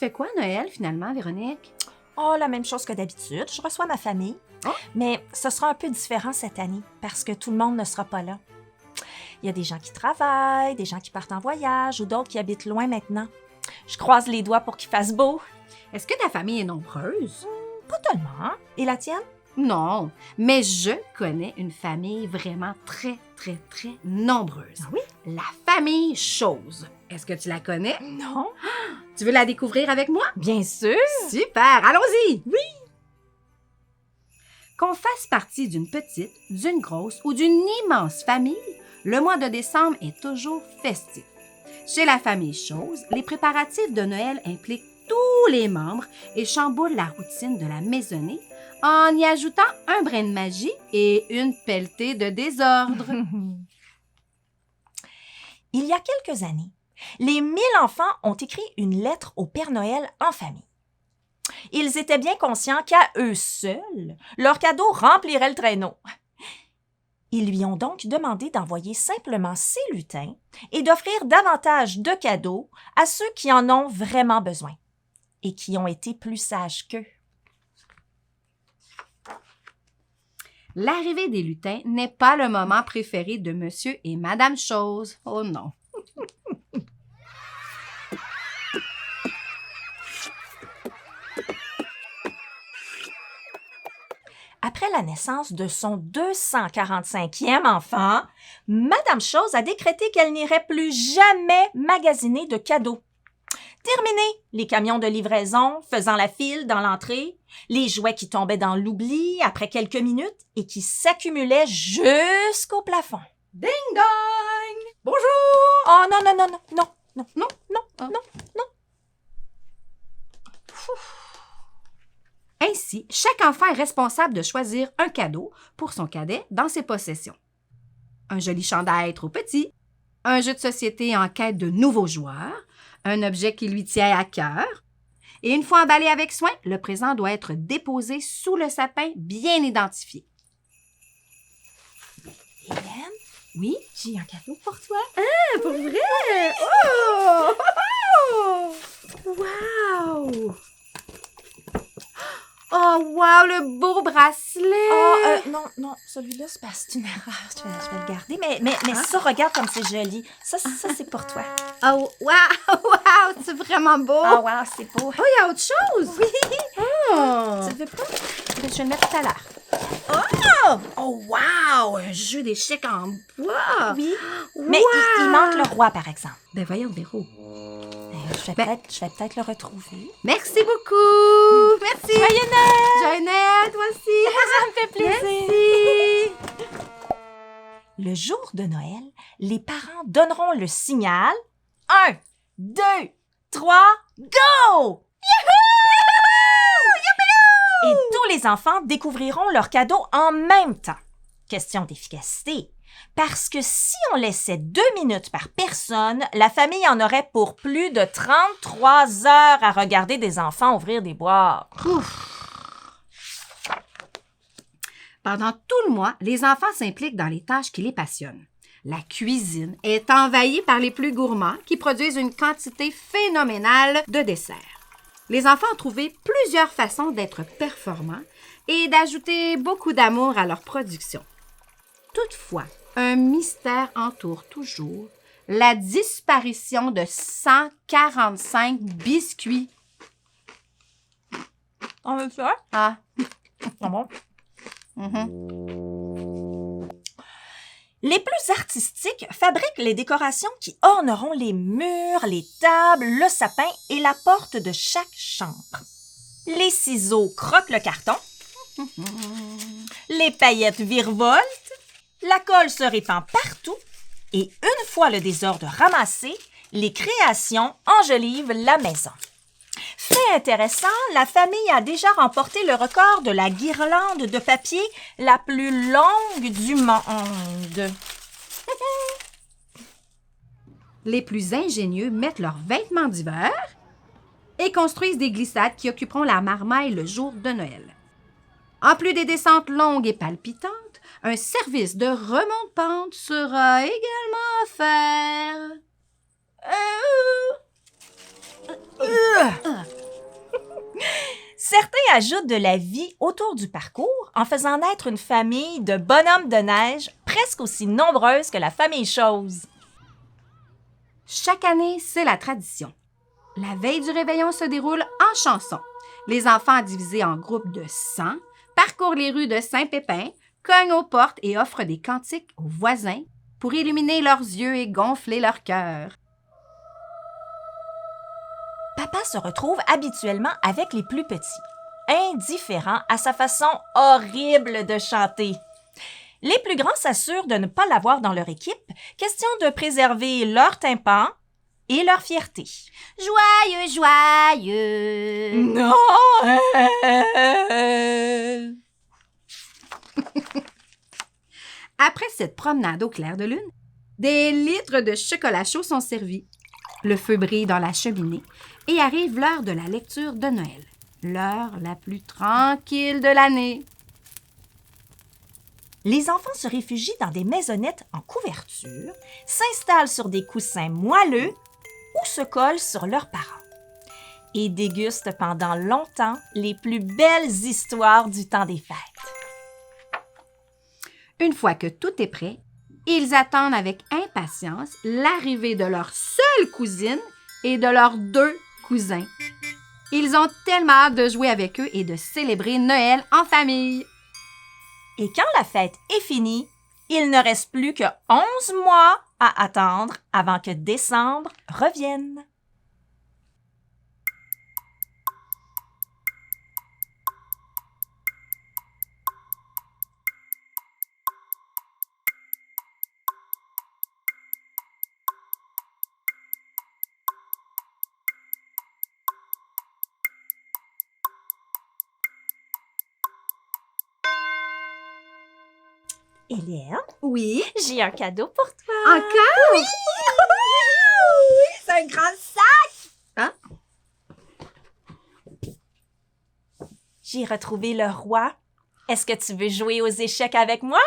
fais quoi à Noël, finalement, Véronique? Oh, la même chose que d'habitude. Je reçois ma famille. Oh. Mais ce sera un peu différent cette année parce que tout le monde ne sera pas là. Il y a des gens qui travaillent, des gens qui partent en voyage ou d'autres qui habitent loin maintenant. Je croise les doigts pour qu'il fasse beau. Est-ce que ta famille est nombreuse? Pas tellement. Et la tienne? Non, mais je connais une famille vraiment très, très, très nombreuse. Ah oui? La famille Chose. Est-ce que tu la connais? Non. Tu veux la découvrir avec moi? Bien sûr. Super, allons-y! Oui! Qu'on fasse partie d'une petite, d'une grosse ou d'une immense famille, le mois de décembre est toujours festif. Chez la famille Chose, les préparatifs de Noël impliquent tous les membres et chamboulent la routine de la maisonnée en y ajoutant un brin de magie et une pelletée de désordre. Il y a quelques années, les 1000 enfants ont écrit une lettre au Père Noël en famille. Ils étaient bien conscients qu'à eux seuls, leur cadeau remplirait le traîneau. Ils lui ont donc demandé d'envoyer simplement 6 lutins et d'offrir davantage de cadeaux à ceux qui en ont vraiment besoin et qui ont été plus sages qu'eux. L'arrivée des lutins n'est pas le moment préféré de Monsieur et Madame Chose. Oh non! Après la naissance de son 245e enfant, Madame Chose a décrété qu'elle n'irait plus jamais magasiner de cadeaux. Terminé les camions de livraison faisant la file dans l'entrée, les jouets qui tombaient dans l'oubli après quelques minutes et qui s'accumulaient jusqu'au plafond. Ding dong! Bonjour! Oh non, non, non, non, non, non, Non? non, Ah. non, non. Ainsi, chaque enfant est responsable de choisir un cadeau pour son cadet dans ses possessions. Un joli chandail trop petit, un jeu de société en quête de nouveaux joueurs, un objet qui lui tient à cœur. Et une fois emballé avec soin, le présent doit être déposé sous le sapin bien identifié. Hélène, Oui? j'ai un cadeau pour toi. Pour vrai? Oh! Wow! Oh, wow, le beau bracelet! Non, non, celui-là, c'est parce que c'est une erreur. Je vais le garder. Mais ça, regarde comme c'est joli. Ça c'est pour toi. Oh, wow! Wow! C'est vraiment beau! Oh, wow, c'est beau. Oh, il y a autre chose! Oui, Oh! tu le veux pas? Je vais le mettre tout à l'heure. Oh, wow! Un jeu d'échecs en bois! Oui, Wow! mais il manque le roi, par exemple. Ben voyons, Véro. Je vais peut-être le retrouver. Merci beaucoup! Merci! Joyeux Noël! Joyeux Noël, toi aussi! Ça me fait plaisir. Merci! Le jour de Noël, les parents donneront le signal. 1, 2, 3, go! Et tous les enfants découvriront leurs cadeaux en même temps. Question d'efficacité. Parce que si on laissait 2 minutes par personne, la famille en aurait pour plus de 33 heures à regarder des enfants ouvrir des boîtes. Pendant tout le mois, les enfants s'impliquent dans les tâches qui les passionnent. La cuisine est envahie par les plus gourmands qui produisent une quantité phénoménale de desserts. Les enfants ont trouvé plusieurs façons d'être performants et d'ajouter beaucoup d'amour à leur production. Toutefois, un mystère entoure toujours la disparition de 145 biscuits. On veut ça? Ah, Ah bon? mhm. Les plus artistiques fabriquent les décorations qui orneront les murs, les tables, le sapin et la porte de chaque chambre. Les ciseaux croquent le carton. Les paillettes virevoltent. La colle se répand partout. Et une fois le désordre ramassé, les créations enjolivent la maison. Fait intéressant, la famille a déjà remporté le record de la guirlande de papier la plus longue du monde. Les plus ingénieux mettent leurs vêtements d'hiver et construisent des glissades qui occuperont la marmaille le jour de Noël. En plus des descentes longues et palpitantes, un service de remonte-pente sera également offert. Certains ajoutent de la vie autour du parcours en faisant naître une famille de bonhommes de neige presque aussi nombreuse que la famille Chose. Chaque année, c'est la tradition. La veille du réveillon se déroule en chansons. Les enfants divisés en groupes de 100 parcourent les rues de Saint-Pépin, cognent aux portes et offrent des cantiques aux voisins pour illuminer leurs yeux et gonfler leur cœur. Papa se retrouve habituellement avec les plus petits, indifférent à sa façon horrible de chanter. Les plus grands s'assurent de ne pas l'avoir dans leur équipe, question de préserver leur tympan et leur fierté. Joyeux, joyeux! Noël! Après cette promenade au clair de lune, des litres de chocolat chaud sont servis. Le feu brille dans la cheminée et arrive l'heure de la lecture de Noël, l'heure la plus tranquille de l'année. Les enfants se réfugient dans des maisonnettes en couverture, s'installent sur des coussins moelleux ou se collent sur leurs parents et dégustent pendant longtemps les plus belles histoires du temps des fêtes. Une fois que tout est prêt, ils attendent avec impatience l'arrivée de leur seule cousine et de leurs 2 cousins. Ils ont tellement hâte de jouer avec eux et de célébrer Noël en famille. Et quand la fête est finie, il ne reste plus que 11 mois à attendre avant que décembre revienne. Hélène, Oui. j'ai un cadeau pour toi. Encore? Oui, c'est un grand sac. Hein? J'ai retrouvé le roi. Est-ce que tu veux jouer aux échecs avec moi?